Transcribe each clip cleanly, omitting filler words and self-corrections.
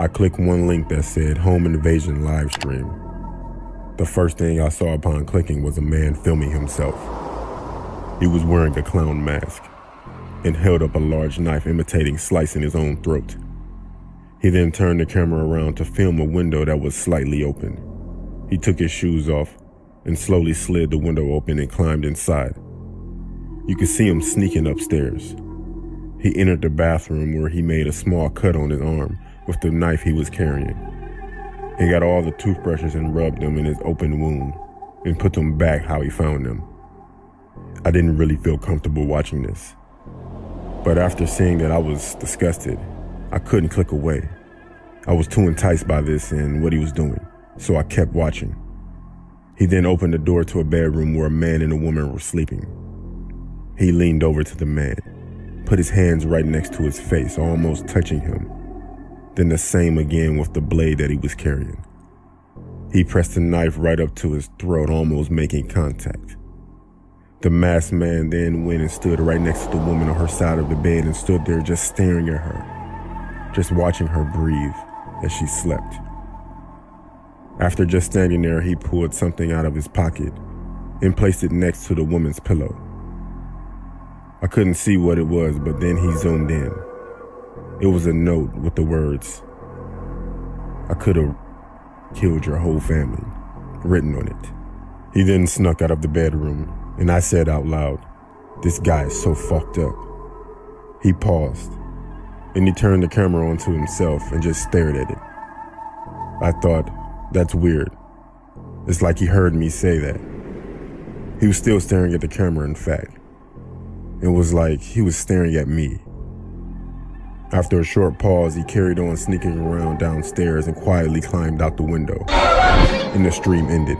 I clicked one link that said Home Invasion live stream. The first thing I saw upon clicking was a man filming himself. He was wearing a clown mask and held up a large knife imitating slicing his own throat. He then turned the camera around to film a window that was slightly open. He took his shoes off and slowly slid the window open and climbed inside. You could see him sneaking upstairs. He entered the bathroom where he made a small cut on his arm with the knife he was carrying. He got all the toothbrushes and rubbed them in his open wound and put them back how he found them. I didn't really feel comfortable watching this. But after seeing that I was disgusted, I couldn't click away. I was too enticed by this and what he was doing, so I kept watching. He then opened the door to a bedroom where a man and a woman were sleeping. He leaned over to the man, put his hands right next to his face, almost touching him. Then the same again with the blade that he was carrying. He pressed the knife right up to his throat, almost making contact. The masked man then went and stood right next to the woman on her side of the bed and stood there just staring at her, just watching her breathe as she slept. After just standing there, he pulled something out of his pocket and placed it next to the woman's pillow. I couldn't see what it was, but then he zoomed in. It was a note with the words, "I could have killed your whole family," written on it. He then snuck out of the bedroom, and I said out loud, "This guy is so fucked up." He paused, and he turned the camera onto himself and just stared at it. I thought, that's weird. It's like he heard me say that. He was still staring at the camera, in fact. It was like he was staring at me. After a short pause, he carried on sneaking around downstairs and quietly climbed out the window, and the stream ended.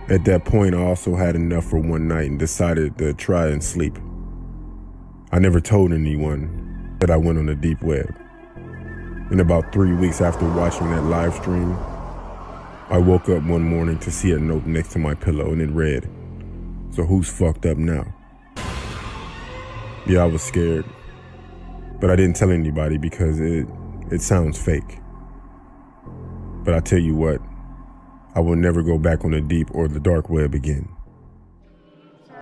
At that point, I also had enough for one night and decided to try and sleep. I never told anyone that I went on the deep web. And about 3 weeks after watching that live stream, I woke up one morning to see a note next to my pillow, and it read, "So who's fucked up now?" Yeah, I was scared, but I didn't tell anybody because it sounds fake. But I tell you what, I will never go back on the deep or the dark web again.